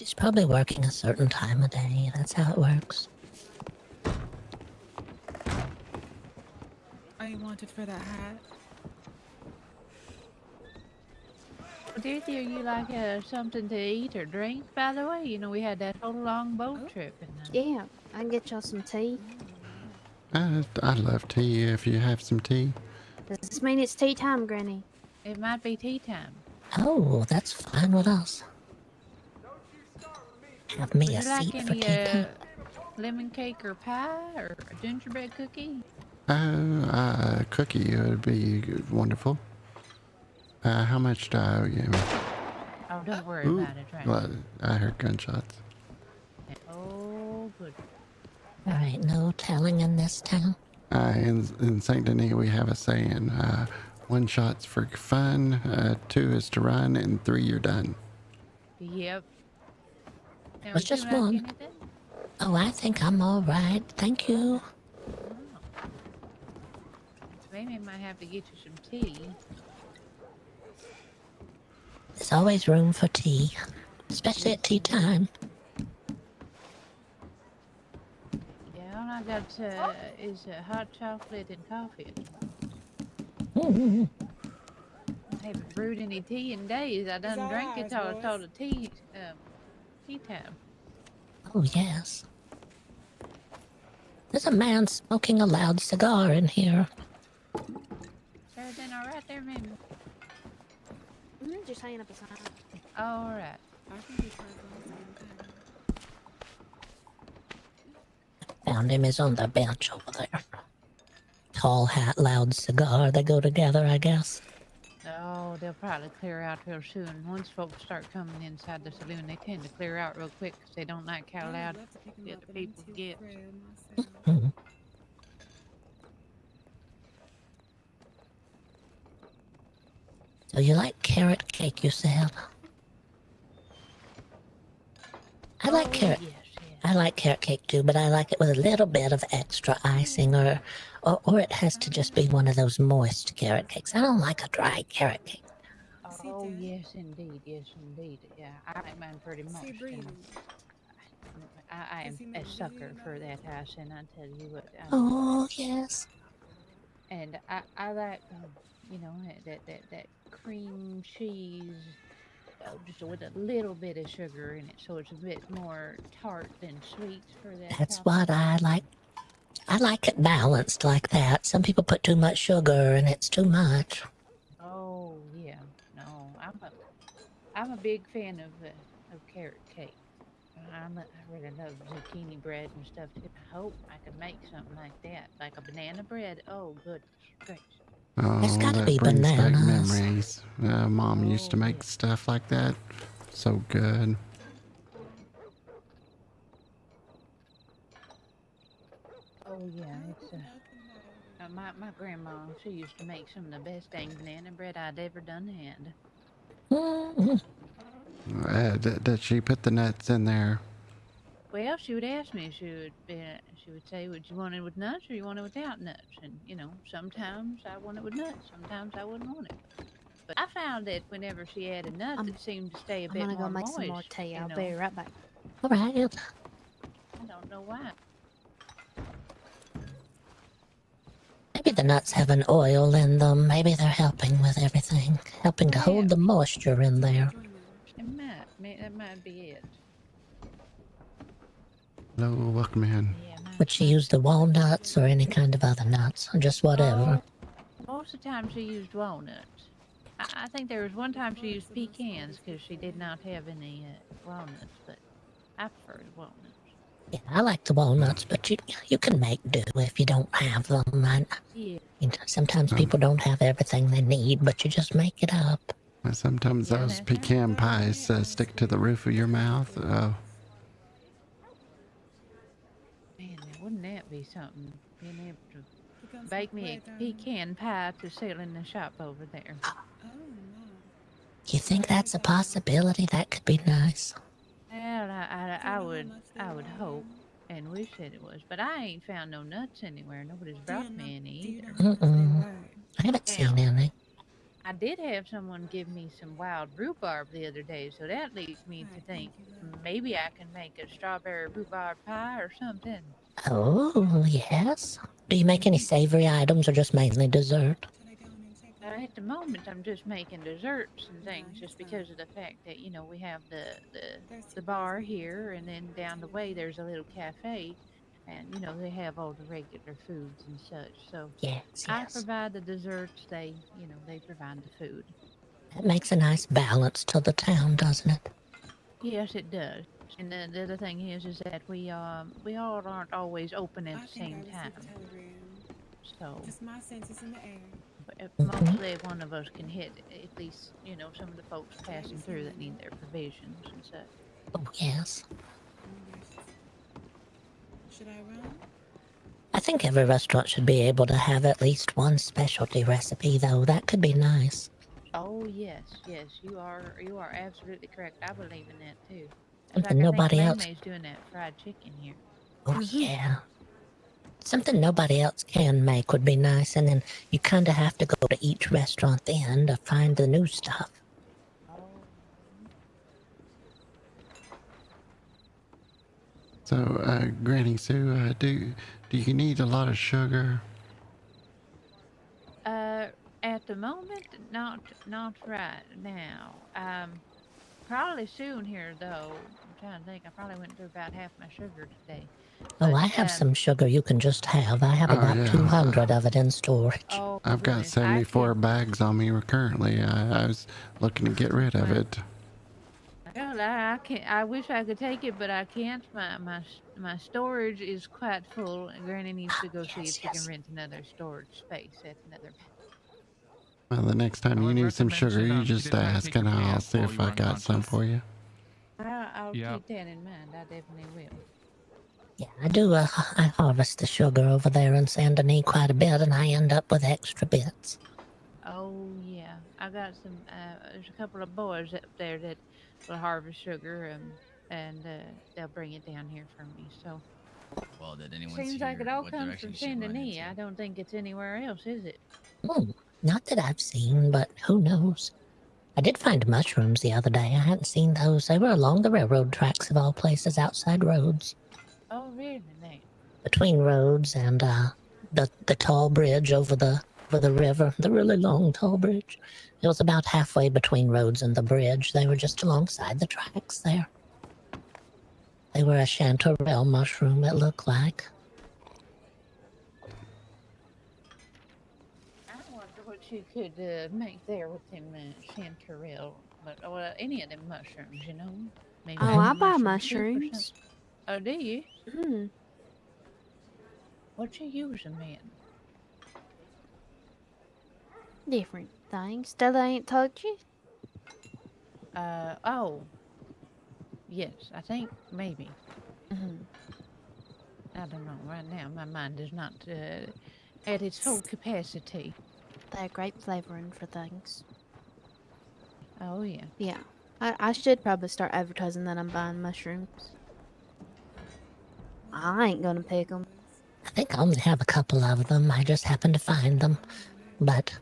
She's probably working a certain time of day. That's how it works. Are you wanted for that hat? Dorothy, are you like something to eat or drink, by the way? You know, we had that whole long boat trip. And, Yeah, I can get y'all some tea. I'd love tea if you have some tea. Does this mean it's tea time, Granny? It might be tea time. Oh, that's fine with us. Have me Would a you like seat for any tea time. lemon cake or pie or a gingerbread cookie? A cookie would be good, wonderful. How much do I owe you? Oh, don't worry Ooh, about it, right? well, I heard gunshots. Oh, good. All right, no telling in this town. In Saint Denis, we have a saying: 1 shot's for fun, 2 is to run, and 3 you're done. Yep. Now, Was would you just like one. anything? Oh, I think I'm all right. Thank you. Oh. Maybe I might have to get you some tea. There's always room for tea, especially at tea time. Yeah, all I got is hot chocolate and coffee. Mm-hmm. I haven't brewed any tea in days. I done drank it till the tea time. Oh, yes. There's a man smoking a loud cigar in here. Is everything all right there, maybe? Just hanging up a sign. All right. I think we tried those Found him. He's on the bench over there. Tall hat, loud cigar. They go together, I guess. Oh, they'll probably clear out real soon. Once folks start coming inside the saloon, they tend to clear out real quick because they don't like how loud the other people get. Mm-hmm. So you like carrot cake, you said? I like carrot. Yes. I like carrot cake too, but I like it with a little bit of extra icing, or it has to just be one of those moist carrot cakes. I don't like a dry carrot cake. Oh, yes, indeed. Yes, indeed. Yeah, I like mine pretty much. I am a sucker for that house, and I tell you what. Oh, yes. And I like, you know, that cream cheese, just with a little bit of sugar in it, so it's a bit more tart than sweet for that. That's what I like. I like it balanced like that. Some people put too much sugar and it's too much. Oh yeah, no, I'm a big fan of carrot cake. I really love zucchini bread and stuff too. I hope I can make something like that, like a banana bread. Oh goodness gracious! There's Oh, gotta that be brings back bananas. memories. Mom used to make stuff like that. So good. Oh yeah, it's my grandma. She used to make some of the best dang banana bread I'd ever done had. Mm-hmm. Did she put the nuts in there? Well, she would ask me. She would say, "Would you want it with nuts or you want it without nuts?" And you know, sometimes I want it with nuts. Sometimes I wouldn't want it. But I found that whenever she added nuts, it seemed to stay a I'm bit gonna more go make moist. some more tea. You I'll know? be right back. All right. I don't know why. Maybe the nuts have an oil in them. Maybe they're helping with everything, helping to hold the moisture in there. That might be it. Hello, welcome in. Would she use the walnuts or any kind of other nuts, or just whatever? Most of the time she used walnuts. I think there was one time she used pecans because she did not have any walnuts, but I prefer the walnuts. Yeah, I like the walnuts, but you can make do if you don't have them. Yeah. You know, sometimes people don't have everything they need, but you just make it up. Sometimes those pecan pies stick to the roof of your mouth. Oh. Man, wouldn't that be something? Being able to bake me a pecan pie to sell in the shop over there. You think that's a possibility? That could be nice. Well, I would hope and wish that it was, but I ain't found no nuts anywhere. Nobody's brought me any either. Mm-mm. I haven't seen any. I did have someone give me some wild rhubarb the other day, so that leads me to Alright, think thank you, love. maybe I can make a strawberry rhubarb pie or something. Oh, yes. Do you make any savory items or just mainly dessert? Should I go in and check on At the moment, I'm just making desserts and things, it's just because fine. of the fact that we have There's the two bowls bar for you. here, and then down the way there's a little cafe, and they have all the regular foods and such. So Yes, I yes. provide the desserts. They provide the food. That makes a nice balance to the town, doesn't it? Yes, it does. And the other thing is that we all aren't always open at I the think I same received a time. telegram. So Just my senses in the air. Hmm. mostly one of us can hit at least some of the folks I haven't passing seen through that that need yet. their provisions and such. Oh, yes. Oh my gosh. Should I run? I think every restaurant should be able to have at least one specialty recipe, though. That could be nice. Oh yes, yes, you are absolutely correct. I believe in that too. In fact, Something I think nobody else. Maymay's doing that fried chicken here. Oh, Mm-hmm. yeah. Something nobody else can make would be nice, and then you kind of have to go to each restaurant then to find the new stuff. Oh. So, Granny Sue, do you need a lot of sugar? At the moment, not right now. Probably soon here though. I'm trying to think. I probably went through about half my sugar today. Oh, But I have some sugar you can just have. I have Oh about yeah, 200 of it in storage. oh I've got goodness, I 74 could. bags on me currently. I was looking to get rid of My it. Well, I can't. I wish I could take it, but I can't. My storage is quite full, and Granny needs to go see if Yes, she can yes. rent another storage space at another. Well, the next time I you would need some recommend sugar, you you just didn't have to ask take your and I'll pants see while if you were I got some unconscious. for you. I'll Yep. keep that in mind. I definitely will. Yeah, I do. I harvest the sugar over there in Saint Denis quite a bit, and I end up with extra bits. Oh yeah, I got some. There's a couple of boys up there that will harvest sugar, and they'll bring it down here for me. So Well, did anyone seems see like it her, all what comes from direction she Saint run Denis. into? I don't think it's anywhere else, is it? Hmm, not that I've seen, but who knows? I did find mushrooms the other day. I hadn't seen those. They were along the railroad tracks of all places, outside roads, Oh really? Now? between roads and the tall bridge over the river, the really long tall bridge. It was about halfway between roads and the bridge. They were just alongside the tracks there. They were a chanterelle mushroom, it looked like. I wonder what you could make there with them chanterelle, but well, any of them mushrooms, maybe Oh, make I a buy mushroom soup or something. mushrooms. Oh, do you? Hmm. What you use them in? Different things. That I ain't told you? Oh, yes, I think maybe. Mm-hmm. I don't know. Right now, my mind is not at its full capacity. They're great flavoring for things. Oh yeah. Yeah. I should probably start advertising that I'm buying mushrooms. I ain't gonna pick them. I think I only have a couple of them. I just happened to find them. But,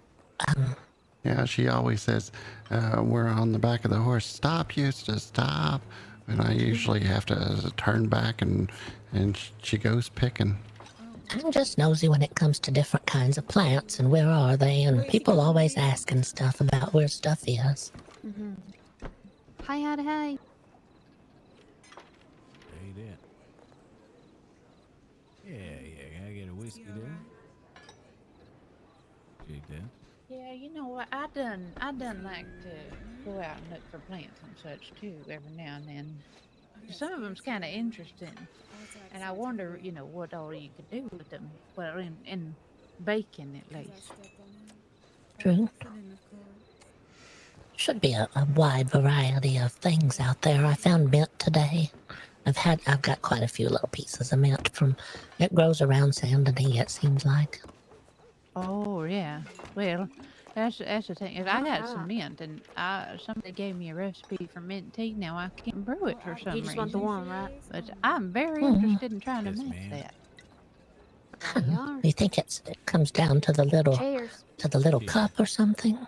Yeah, she always says, we're on the back of the horse. Stop, Eustace, stop. And I usually have to turn back and she goes picking. I'm just nosy when it comes to different kinds of plants and where are they, and people always asking stuff about where stuff is. Mm-hmm. Hi, howdy, hey. Hey there. Yeah, can I get a whiskey there? Take that. Yeah, you know what? I done like to go out and look for plants and such too every now and then. Some of them's kind of interesting, and I wonder, what all you could do with them. Well, in baking at least. True. Should be a wide variety of things out there. I found mint today. I've got quite a few little pieces of mint from, it grows around Saint Denis, it seems like. Oh yeah. Well, that's the thing. If I got some mint, and somebody gave me a recipe for mint tea. Now I can't brew it for some You just want the reason, one, right? but I'm very Mhm. interested in trying to Yes, make ma'am. that. There you are. You think it comes down to the little Cheers. cup or something?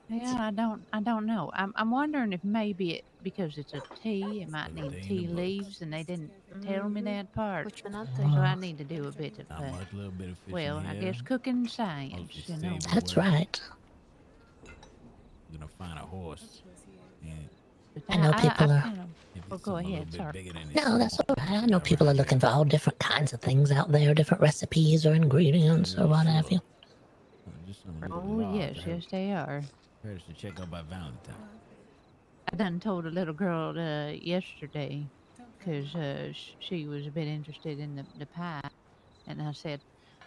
Yeah, I don't know. I'm wondering if maybe because it's a tea, it might need Everything in tea the books. leaves, and they didn't tell me that part. Which one out So there? I Oh, need to do a bit of, Not much, little bit of fishing well, I here. guess cooking Mostly science, you know. stable that's work. right. You're gonna find a horse, and But I know I people are. kind of, if oh, it's go something a little ahead, bit sorry. bigger than No, this, that's all right. I send know it people are around looking here. for all different kinds of things out there, different recipes or ingredients or what have you. Just some little Oh, large. yes, yes, they are. Heard us to check out by Valentine. I done told a little girl yesterday because she was a bit interested in the pie. And I said,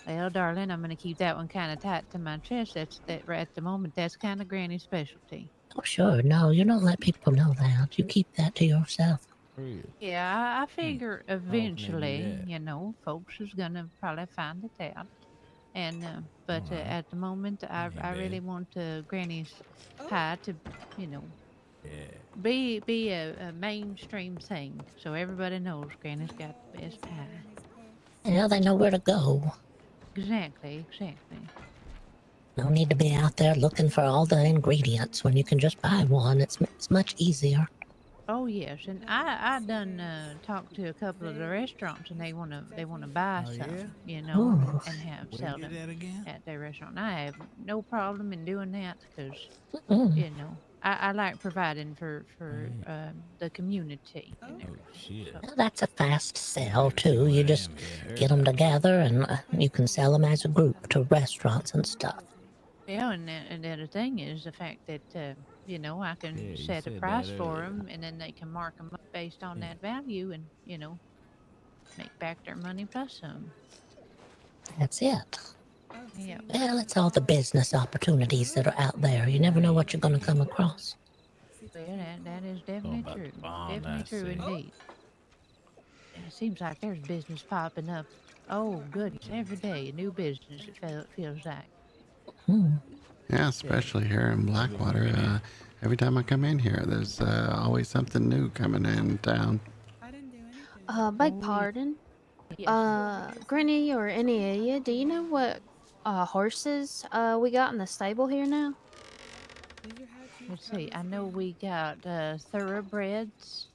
well, darling, I'm going to keep that one kind of tight to my chest. That right at the moment, that's kind of Granny's specialty. Oh, sure. No, you don't let people know that. You keep that to yourself. Real. Yeah, I figure How often they do eventually, that? you know, folks is going to probably find it out. And, but All right. at the moment, That ain't I really bad. want Granny's Oh, pie to, you know, Yeah. be a mainstream thing. So everybody knows Granny's got the best pie. And now they know where to go. Exactly, exactly. No need to be out there looking for all the ingredients when you can just buy one. It's much easier. Oh yes, and I done talked to a couple of the restaurants, and they wanna buy Oh some, yeah. you know, Oh, and have Where sell you them get that again? at their restaurant. And I have no problem in doing that because mm. you know I like providing for Yeah. the community and Oh everything. shit. So Well, that's a fast sell Gotta see too. one You of just them here. get Heard them about 'em. together and you can sell them as a group to restaurants and stuff. yeah, and the other thing is the fact that you know I can Yeah, you set a said that price for earlier. them, and then they can mark them up based on Yeah. that value, and you know make back their money plus some. That's it. Yeah. Well, it's all the business opportunities that are out there. You never know what you're going to come across. Well, that is Talking definitely about true. the bond, Definitely I true see. indeed. And it seems like there's business popping up. Oh goodness, every day a new business. Feels like. Hmm. Yeah, Yeah. especially here in How's it Blackwater. moving in? Every time I come in here, there's always something new coming in town. I didn't do anything. Beg Oh yeah. pardon. Yes. Granny or any of you, do you know what horses we got in the stable here now? Did you have to use Let's see. I Pebbles know again? we got thoroughbreds.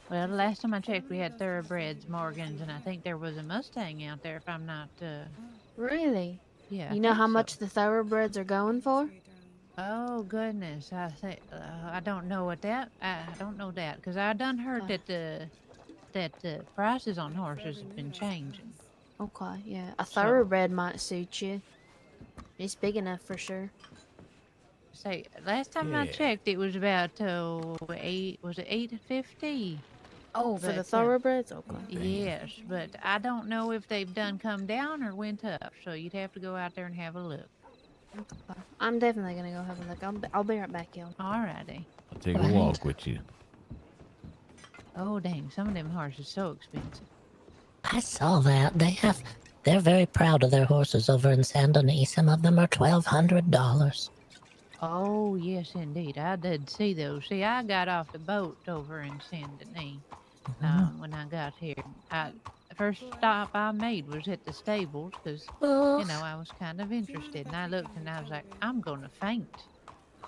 Well, the last time I checked, we had thoroughbreds, Morgans, and I think there was a Mustang out there. If I'm not, Really? yeah, I You know think how so. much the thoroughbreds are going for? Oh goodness, I think I don't know what that. I don't know that because I done heard Okay. that the prices on horses have been changing. Okay, yeah. A So thoroughbred might suit you. It's big enough for sure. say last time I Yeah. checked, it was about eight. Was it 850? Oh, for the But thoroughbreds? Okay. Damn. yes, but I don't know if they've done come down or went up. So you'd have to go out there and have a look. Okay. I'm definitely gonna go have a look. I'll be right back, y'all. Alrighty. I'll take a Right. walk with you. Oh dang, some of them horses so expensive. I saw that. They're very proud of their horses over in Saint Denis. Some of them are $1,200. Oh yes, indeed. I did see those. See, I got off the boat over in Saint Denis. When I got here. The first stop I made was at the stables because, Oh, you know, I was kind of interested. And I looked and I was like, I'm going to faint.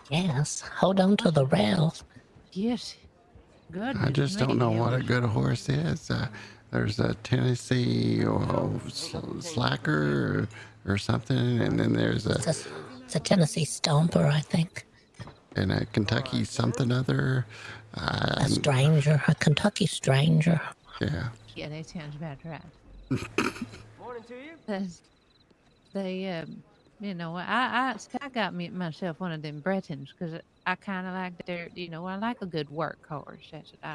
yes. Hold on to the rails. Yes, I goodness just don't me. know It what a was, good horse is. There's a Tennessee slacker or something, and then there's It's a Tennessee Stomper, I think. a Kentucky something other. A stranger, a Kentucky stranger. Yeah. yeah, that sounds about right. Morning to you. That's, they, you know, see, I got me myself one of them Bretons because I kind of like their, you know, I like a good workhorse. That's what I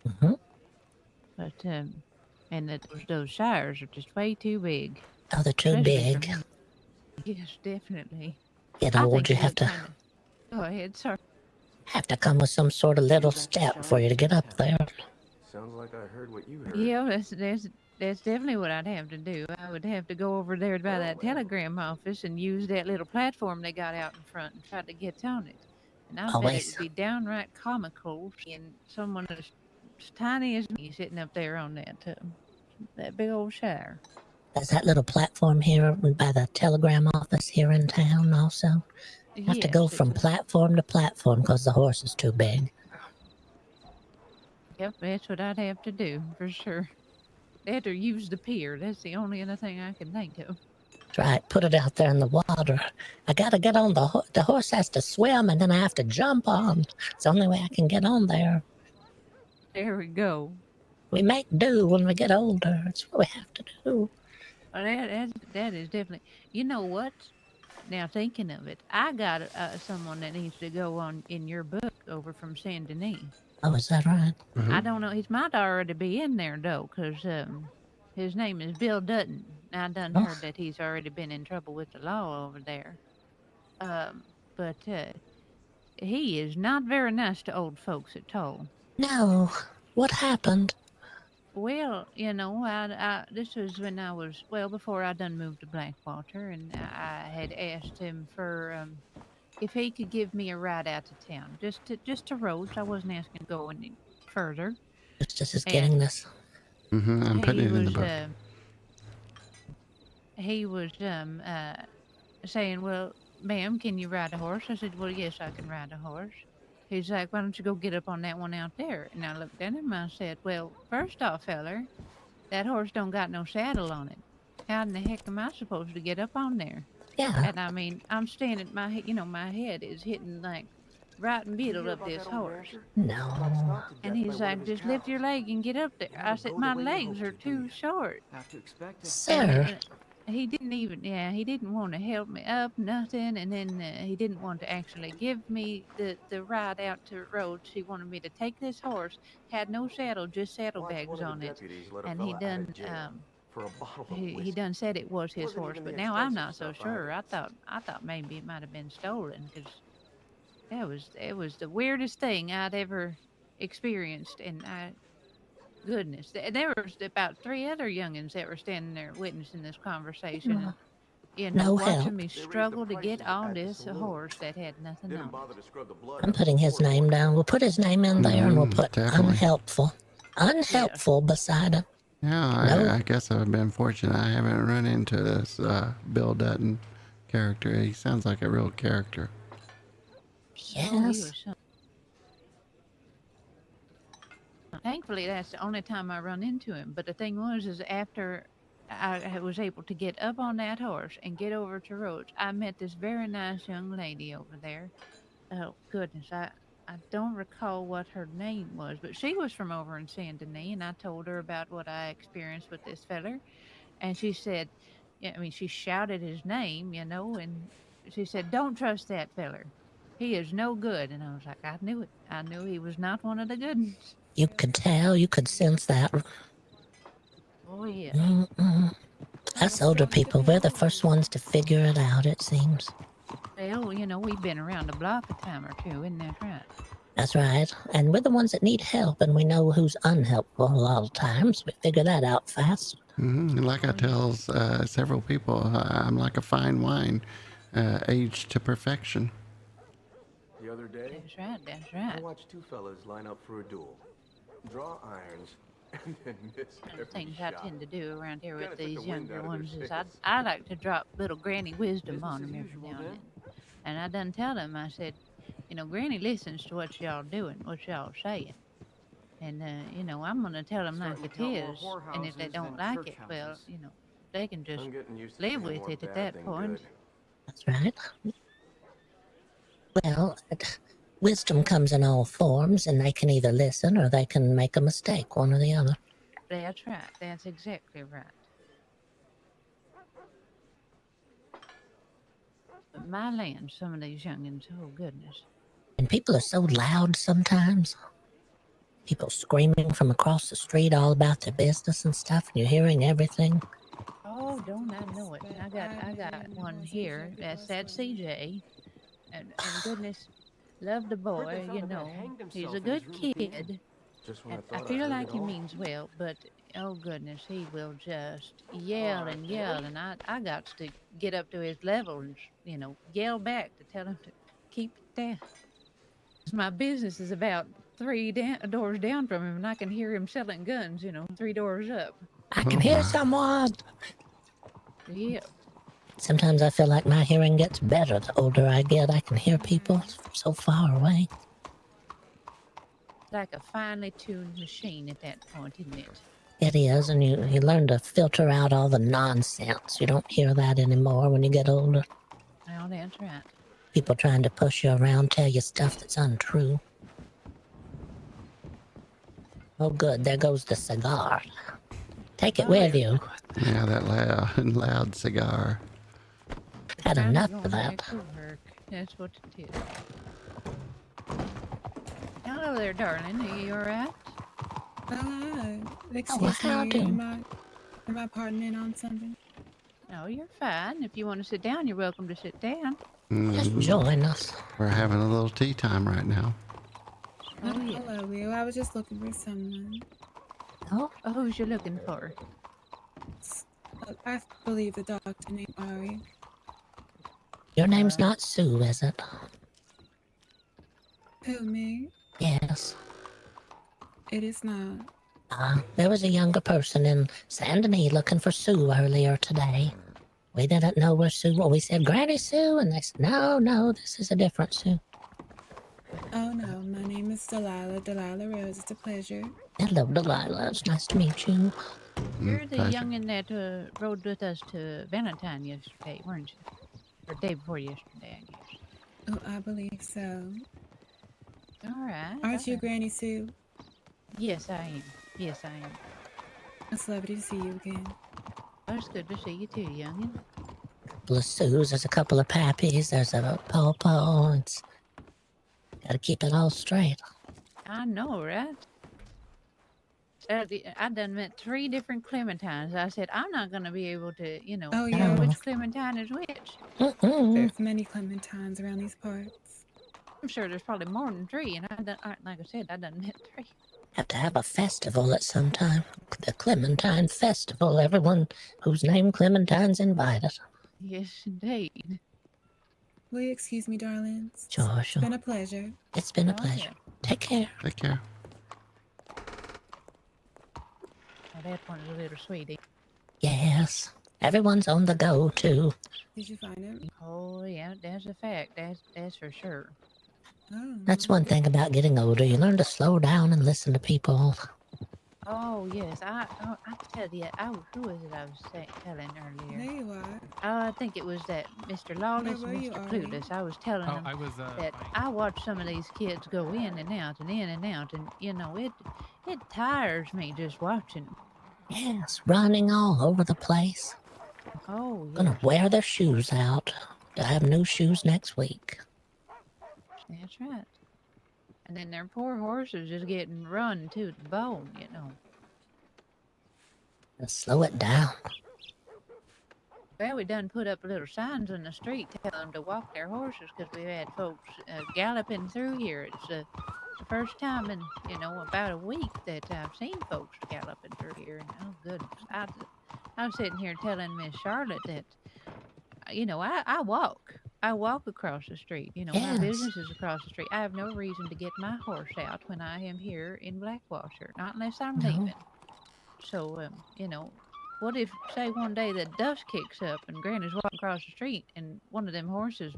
like. Hmm. But, and those shires are just way too big, Oh, they're too especially for big. me. Yes, definitely. Get I old, think you they look kind of. Go ahead, sir. have to come with some sort of little step for you to get up there. Sounds like I heard what you heard. Yeah, that's definitely what I'd have to do. I would have to go over there by that telegram office and use that little platform they got out in front and try to get on it. And I bet it Always. would be downright comical seeing someone as tiny as me sitting up there on that big old shire. There's that little platform here by the telegram office here in town also. Have to go Yes, from platform to platform because the horse is too big. Yep, that's what I'd have to do for sure. That or use the pier. That's the only other thing I can think of. That's right. Put it out there in the water. I gotta get on the horse has to swim, and then I have to jump on. It's the only way I can get on there. There we go. We make do when we get older. That's what we have to do. Well, that is definitely. You know what? Now thinking of it, I got someone that needs to go on in your book over from Saint Denis. Oh, is that right? I don't know. He might already be in there though, cause his name is Bill Dutton. I done Oh. heard that he's already been in trouble with the law over there. But he is not very nice to old folks at all. No. What happened? Well, you know, this was when I was before I done moved to Blackwater, and I had asked him for if he could give me a ride out to town, just to Rhodes. I wasn't asking to go any further. Eustace is And getting this. I'm putting it in the book. He was saying, "Well, ma'am, can you ride a horse?" I said, "Well, yes, I can ride a horse." He's like, "Why don't you go get up on that one out there?" And I looked at him and I said, "Well, first off, feller, that horse don't got no saddle on it. How in the heck am I supposed to get up on there?" Yeah. And I mean, I'm standing, my head is hitting like right in the middle of this horse. No. And he's like, "Just lift your leg and get up there." I said, "My legs are too short." Sir. He didn't want to help me up, nothing. And then he didn't want to actually give me the ride out to Rhodes. He wanted me to take this horse, had no saddle, just saddlebags on it. And he done, he done said it was his horse, but now I'm not so sure. I thought maybe it might have been stolen, because it was the weirdest thing I'd ever experienced. And goodness, there was about 3 other youngins that were standing there witnessing this conversation. And, you know, No watching help. me struggle to get on this horse that had nothing on it. I'm putting his name down. We'll put his name in there, and we'll put Definitely. unhelpful. Unhelpful beside him. Yeah, No. I guess I've been fortunate. I haven't run into this Bill Dutton character. He sounds like a real character. Yes. Oh, he was thankfully, that's the only time I run into him. But the thing was, is after I was able to get up on that horse and get over to Rhodes, I met this very nice young lady over there. Oh, goodness, I don't recall what her name was, but she was from over in Saint Denis, and I told her about what I experienced with this feller. And she said, yeah, I mean, she shouted his name, you know, and she said, "Don't trust that feller. He is no good." And I was like, I knew it. I knew he was not one of the good ones. You could tell. You could sense that. Oh, yeah. Mm-mm. Us older people, we're the first ones to figure it out, it seems. Well, you know, we've been around the block a time or two, isn't that right? That's right. And we're the ones that need help, and we know who's unhelpful a lot of times. We figure that out fast. Like I tell several people, I'm like a fine wine, aged to perfection. The other day, That's I right. watched 2 fellas line up for a duel. Draw irons and then miss One of every the things shot. I tend to do around here Kinda with took the these wind younger out of their ones is sails. I like to drop little granny wisdom on them Business as every usual, now and then. then. And I done tell them, I said, you know, Granny listens to what y'all doing, what y'all saying. And, you know, I'm going to tell them like Starting to it count more is. And if they whorehouses don't than like it, church well, houses. you know, they can just I'm getting used to live seeing with more it at bad that than point. good. That's right. Well, wisdom comes in all forms, and they can either listen or they can make a mistake, one or the other. That's right. That's exactly right. But my land, some of these youngins, oh goodness. And people are so loud sometimes. People screaming from across the street all about their business and stuff, and you're hearing everything. Oh, don't I know it? I got one here. That's CJ. And goodness, love the boy, you know. He's a good kid. Just when And I I thought feel heard like it he all. means well, but oh goodness, he will just yell and yell. And I got to get up to his level and, you know, yell back to tell him to keep it down. 'Cause my business is about 3 doors down from him, and I can hear him selling guns, you know, 3 doors up. I can hear someone. Yeah. Sometimes I feel like my hearing gets better the older I get. I can hear people so far away. Like a finely tuned machine at that point, isn't it? It is, and you learn to filter out all the nonsense. You don't hear that anymore when you get older. Well, that's right. People trying to push you around, tell you stuff that's untrue. Oh, good. There goes the cigar. Take it with you. Yeah, that loud cigar. Had I'm enough going of that. back to work. That's what it is. Hello there, darling. Are you alright? Excuse howdy. me, am I parting in on something? No, you're fine. If you want to sit down, you're welcome to sit down. Just join us. We're having a little tea time right now. Oh, yeah. Hello, Will. I was just looking for someone. Oh, Oh, who's you looking for? I believe the doctor named Ari. your name's not Sue, is it? Who, me? Yes. It is not. There was a younger person in Saint Denis looking for Sue earlier today. We didn't know where Sue was. We said, Granny Sue, and they said, no, this is a different Sue. Oh, no. My name is Delilah. Delilah Rose. It's a pleasure. Hello, Delilah. It's nice to meet you. You're the Pleasure. youngin' that rode with us to Valentine yesterday, weren't you? Or day before yesterday, I guess. Oh, I believe so. Alright. Aren't you Granny Sue? Yes, I am. Yes, I am. It's lovely to see you again. Oh, it's good to see you too, youngin'. A couple of Sues, there's a couple of Pappies, there's a Popo. It's gotta keep it all straight. I know, right? I done met 3 different Clementines. I said, I'm not going to be able to, Oh, tell yeah. which Clementine is which. There's many Clementines around these parts. I'm sure there's probably more than 3, and like I said, I done met 3. Have to have a festival at some time. The Clementine Festival. Everyone whose name Clementine's invited. Yes, indeed. Will you excuse me, darlings? Sure. It's been a pleasure. It's been a Oh, pleasure. yeah. Take care. Take care. Oh, that one's a little sweetie. Yes. Everyone's on the go, too. Did you find him? Oh, yeah, that's a fact. That's for sure. Oh. That's one thing about getting older. You learn to slow down and listen to people. Oh, yes. I tell you, who was it I was telling earlier? There you are. I think it was that Mr. Lawless Where and were you, Mr. Ari? Clueless. I was telling them I was that I watch some of these kids go in and out and in and out, and it tires me just watching them. Yes, running all over the place. Oh, Gonna yes, wear their shoes out. I have new shoes next week. that's right. And then their poor horses just getting run to the bone, Just slow it down. Well, we done put up little signs on the street telling them to walk their horses because we've had folks galloping through here. It's the first time in, about a week that I've seen folks galloping through here. And oh, goodness. I'm sitting here telling Miss Charlotte that, I walk. I walk across the street. My Yes. business is across the street. I have no reason to get my horse out when I am here in Blackwasher, not unless I'm No. leaving. So, what if, say, one day the dust kicks up and Granny's walking across the street and one of them horses,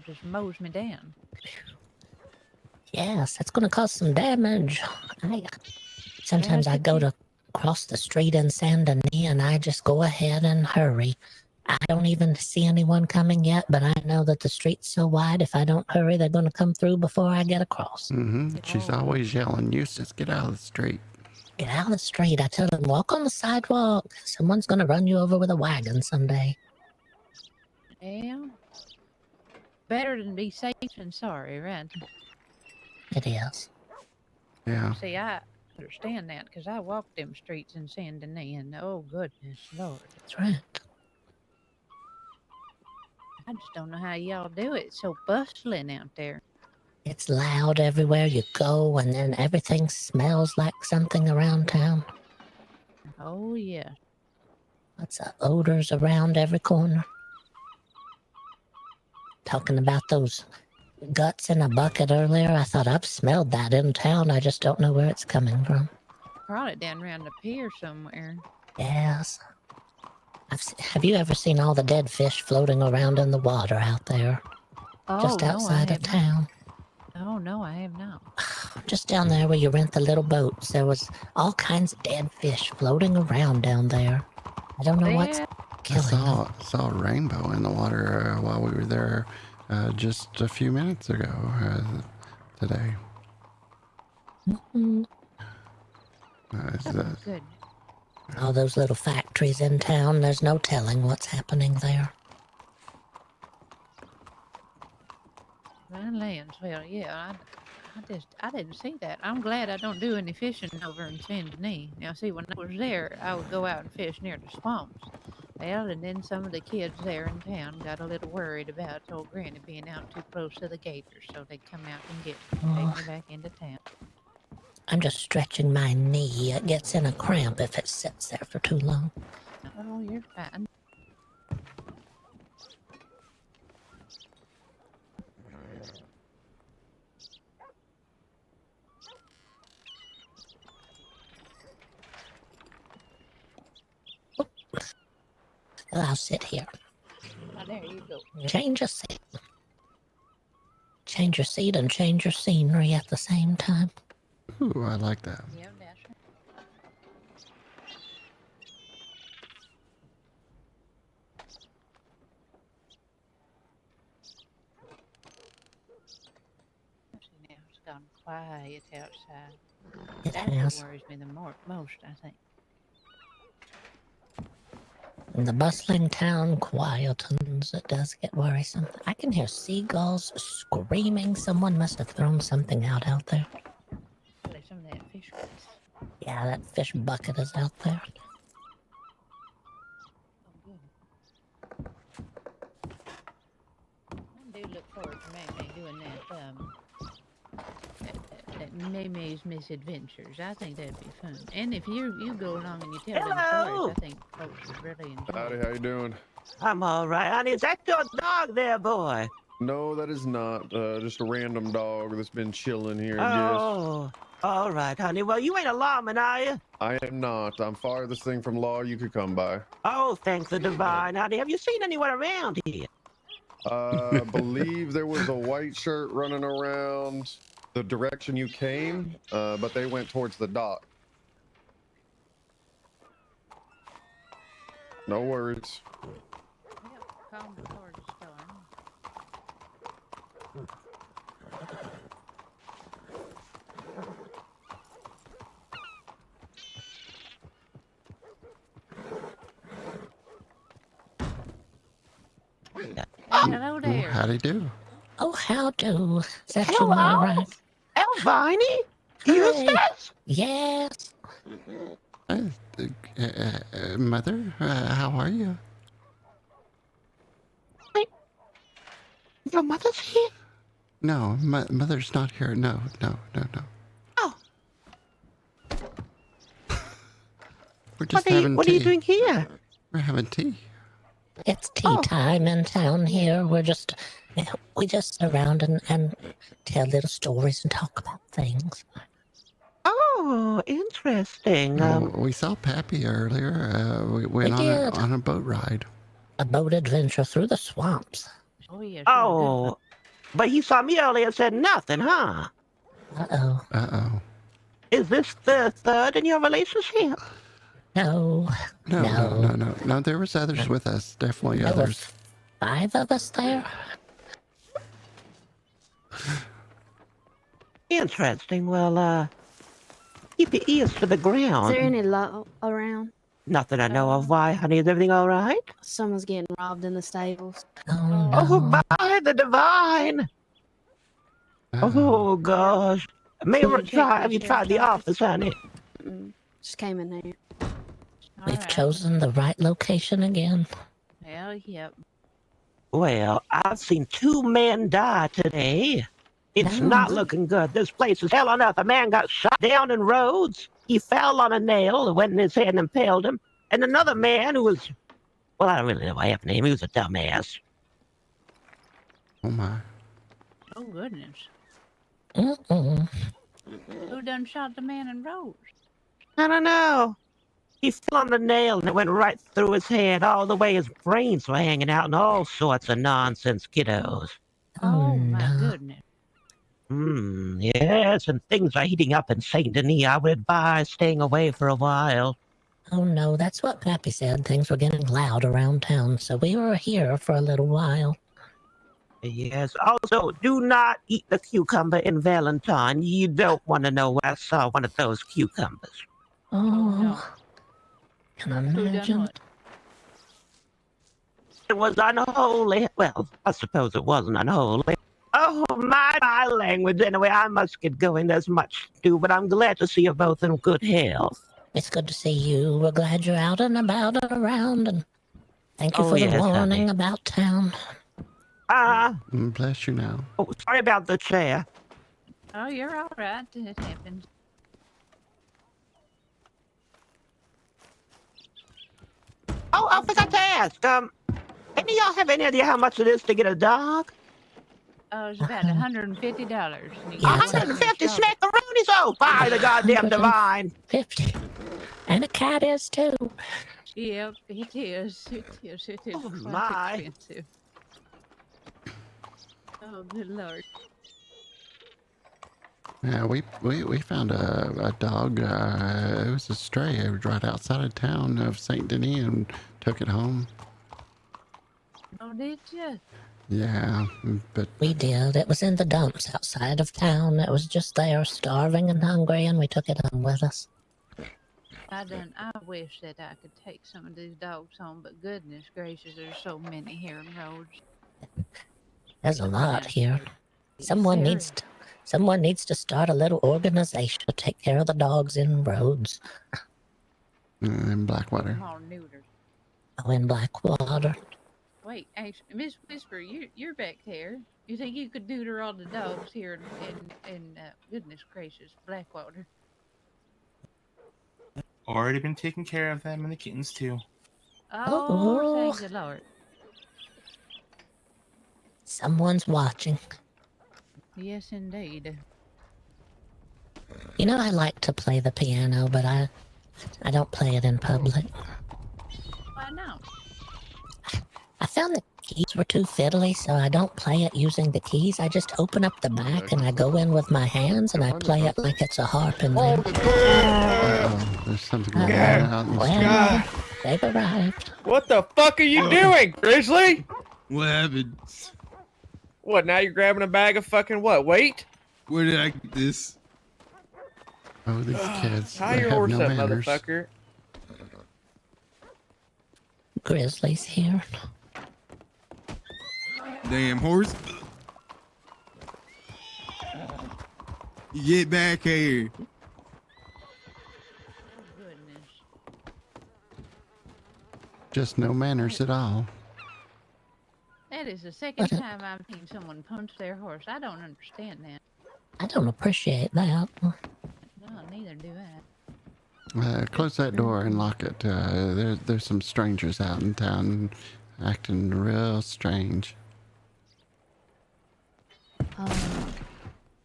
just mows me down? Yes, that's gonna cause some damage. Sometimes I go to cross the street in Saint Denis and I just go ahead and hurry. I don't even see anyone coming yet, but I know that the street's so wide, if I don't hurry, they're gonna come through before I get across. She's Oh. always yelling, Eustace, get out of the street. Get out of the street. I tell them, walk on the sidewalk. Someone's gonna run you over with a wagon someday. Yeah. Better than be safe than sorry, right? It is. Yeah. See, I understand that because I walked them streets in Saint Denis, and oh, goodness, Lord. That's right. I just don't know how y'all do it. It's so bustling out there. It's loud everywhere you go, and then everything smells like something around town. Oh, yeah. Lots of odors around every corner. Talking about those guts in a bucket earlier, I thought I've smelled that in town. I just don't know where it's coming from. Probably down around the pier somewhere. Yes. Have you ever seen all the dead fish floating around in the water out there? Oh, Just no, I outside of have not. town. Oh, no, I have not. Just down there where you rent the little boats, there was all kinds of dead fish floating around down there. I don't know what's Well, I killing them. saw a rainbow in the water while we were there just a few minutes ago today. Mm, Is oh, that, good. all those little factories in town, there's no telling what's happening there. Well, lands. Well, yeah, I didn't see that. I'm glad I don't do any fishing over in Saint Denis. Now, see, when I was there, I would go out and fish near the swamps. Well, and then some of the kids there in town got a little worried about old Granny being out too close to the gators, so they'd come out and get me and take Oh, me back into town. I'm just stretching my knee. It gets in a cramp if it sits there for too long. Oh, you're fine. Well, I'll sit here. Oh, there you go. Change your seat. Change your seat and change your scenery at the same time. ooh, I like that. Yeah, that's right. See, now it's gone quiet outside. It That's what has. worries me the most, I think. In the bustling town quietens, it does get worrisome. I can hear seagulls screaming. Someone must have thrown something out there. Probably some of that fish grease. Yeah, that fish bucket is out there. Oh, good. I do look forward to May doing that May's Misadventures. I think that'd be fun. And if you go along and you tell them stories, I think folks would really enjoy Howdy, it. how you doing? I'm all right, honey. Is that your dog there, boy? No, that is not. Just a random dog that's been chilling here, I guess. Oh, all right, honey. Well, you ain't alarming, are you? I am not. I'm farthest thing from law you could come by. Oh, thank the divine, honey. Have you seen anyone around here? Believe there was a white shirt running around the direction you came, but they went towards the dock. No worries. Yep, calm before the storm. Hello Ooh, there. howdy do. Oh, how do? Is that you, Hello? my right? Elviny? Hi. Eustace? Yes. Mother, how are you? Your mother's here? No, mother's not here. No. Oh, We're just having what are you tea. doing here? We're having tea. It's tea time in town here. We just sit around and tell little stories and talk about things. Oh, interesting. Oh, we saw Pappy earlier. We went did. on a boat ride. A boat adventure through the swamps. Oh, yeah, sure. Oh, but he saw me earlier and said nothing, huh? Uh-oh. Uh-oh. Is this the third in your relationship? No. No. There was others with us. Definitely There were others. 5 of us there. Interesting. Well, keep your ears to the Is ground. there any law around? Nothing I know of. Why, honey? Is everything all right? Someone's getting robbed in the stables. Oh, Oh, no. by the divine! Oh, gosh. Have you tried the office, honey? Just came in here. We've chosen the right location again. Well, yep. Well, I've seen 2 men die today. It's No. not looking good. This place is hell on earth. A man got shot down in Rhodes. He fell on a nail, went in his head and impaled him. And another man who was, well, I don't really know what happened to him. He was a dumbass. Oh, my. Oh, goodness. Mm-mm. Who done shot the man in Rose? I don't know. He fell on the nail and it went right through his head, all the way his brains were hanging out and all sorts of nonsense, kiddos. Oh my no. goodness. Yes, and things are heating up in Saint Denis. I would advise staying away for a while. Oh no, that's what Pappy said. Things were getting loud around town, so we were here for a little while. Yes, also, do not eat the cucumber in Valentine. You don't want to know where I saw one of those cucumbers. Oh, no. can I Who done imagine? what? It was unholy. Well, I suppose it wasn't unholy. Oh, my language. Anyway, I must get going. There's much to do, but I'm glad to see you both in good health. It's good to see you. We're glad you're out and about and around, and thank you Oh, for the yes, warning honey. about town. Bless you now. Oh, sorry about the chair. Oh, you're all right. It happens. Oh, I forgot to ask. Any of y'all have any idea how much it is to get a dog? Oh, it's about $150. Yeah, it's 150 smackaroonies. Oh, by the goddamn 150. divine. 50. And a cat is too. Yep, it is. It is. It is Oh, quite my. expensive. Oh, good Lord. Yeah, we found a dog. It was a stray. It was right outside of town of Saint Denis and took it home. Oh, did you? Yeah, but We did. It was in the dumps outside of town. It was just there, starving and hungry, and we took it home with us. I wish that I could take some of these dogs home, but goodness gracious, there's so many here in roads. There's a lot here. Someone Serious. needs to start a little organization to take care of the dogs in roads. in Blackwater. All neuters. Oh, in Blackwater. Wait, actually, Miss Whisper, you're back there. You think you could neuter all the dogs here in goodness gracious, Blackwater? Already been taking care of them and the kittens too. Oh, thank the Lord. Someone's watching. Yes, indeed. You know, I like to play the piano, but I don't play it in public. Why not? I found the keys were too fiddly, so I don't play it using the keys. I just open up the back and I go in with my hands and I play it like it's a harp in there. Uh-oh, there's something going on out in the street. Well, they've arrived. What the fuck are you doing, Grizzly? What happened? What, now you're grabbing a bag of fucking what, weight? Where did I get this? Oh, these kids. Tie They your have horse no up, manners. motherfucker. Grizzly's here. Damn horse. You get back here. Goodness. Just no manners at all. That is the second time I've seen someone punch their horse. I don't understand that. I don't appreciate that. No, neither do I. Close that door and lock it. There's some strangers out in town acting real strange.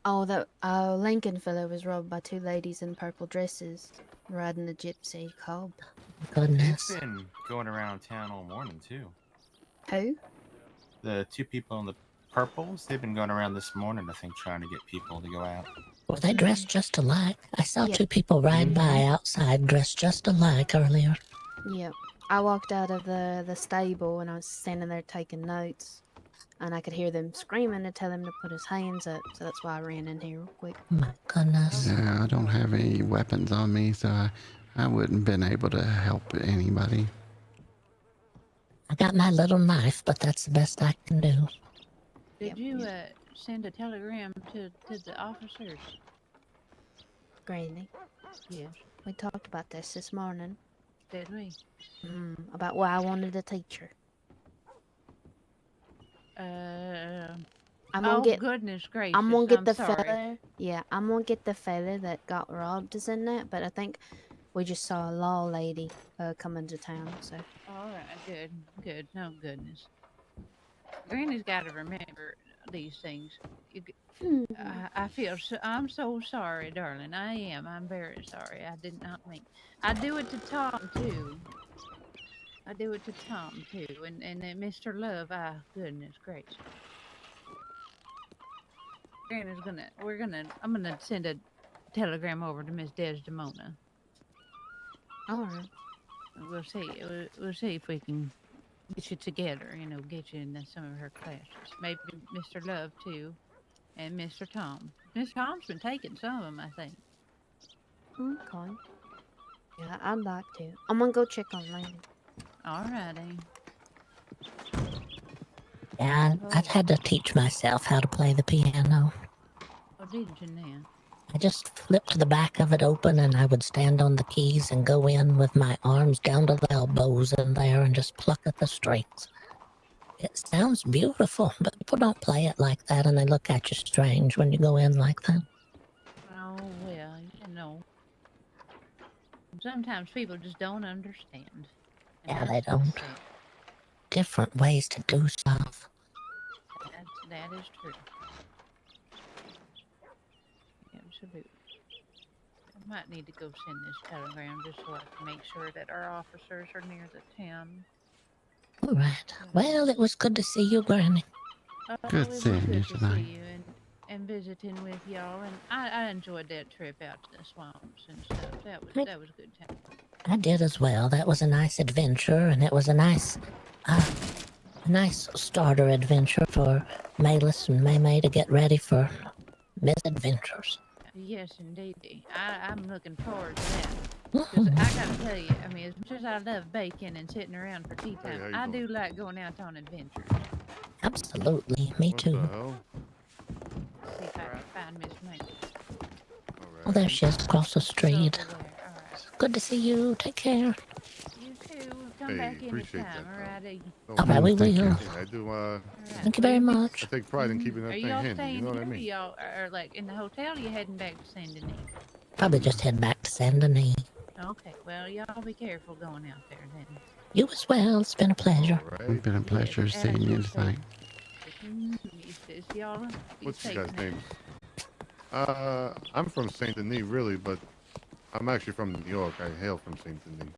That Lincoln fellow was robbed by two ladies in purple dresses riding a gypsy cob. Goodness. It's been going around town all morning too. Who? The two people in the purples, they've been going around this morning, I think, trying to get people to go out. Were they dressed just alike? I saw Yep. two people ride by outside dressed just alike earlier. Yep. I walked out of the stable and I was standing there taking notes. And I could hear them screaming to tell him to put his hands up. So that's why I ran in here real quick. My goodness. Yeah, I don't have any weapons on me, so I wouldn't been able to help anybody. I got my little knife, but that's the best I can do. Did you send a telegram to the officers? Granny, Yes. we talked about this morning. Did we? About why I wanted a teacher. I'm gonna get. Goodness gracious! I'm gonna get the sorry. fella. Yeah, I'm gonna get the fella that got robbed is in that. But I think we just saw a law lady come into town. So. All right, good. No goodness. Granny's got to remember, these things. Hmm. I feel so, I'm so sorry, darling. I am. I'm very sorry. I did not mean. I do it to Tom too. I do it to Tom too, and then Mr. Love. Ah, goodness gracious. I'm gonna send a telegram over to Miss Desdemona. All right. We'll see. We'll see if we can get you together. Get you in some of her classes. Maybe Mr. Love too, and Mr. Tom. Mr. Tom's been taking some of them, I think. Okay. Yeah, I'd like to. I'm gonna go check on Landon. Alrighty. Yeah, I'd had to teach myself how to play the piano. Oh, did you now? I just flipped the back of it open and I would stand on the keys and go in with my arms down to the elbows in there and just pluck at the strings. It sounds beautiful, but people don't play it like that and they look at you strange when you go in like that. Oh, well, sometimes people just don't understand. Yeah, they don't. Different ways to do stuff. That is true. Absolutely. I might need to go send this telegram just so I can make sure that our officers are near the town. All right. Well, it was good to see you, Granny. Oh, Good it was seeing you good to tonight. see you and visiting with y'all, and I enjoyed that trip out to the swamps and stuff. That was a good time. I did as well. That was a nice adventure, and it was a nice starter adventure for Mayless and Maymay to get ready for misadventures. Yes, indeed. I'm looking forward to that. Because I gotta tell you, I mean, as much as I love baking and sitting around for tea time, I do like going out on adventures. Absolutely, me too. See if I can find Miss May. Oh, there she is across the street. Good to see you. Take care. You too. Come back anytime, alrighty? Alright, we will. I do. Thank you very much. I take pride in keeping that Are thing y'all handy. staying You know what I here? mean? Y'all are like in the hotel? Or you heading back to Saint Denis? Probably just head back to Saint Denis. Okay. Well, y'all be careful going out there then. You as well. It's been a pleasure. It's been a pleasure seeing you tonight. Eustace, y'all. What's your guys' names? I'm from Saint Denis, really, but I'm actually from New York. I hail from Saint Denis.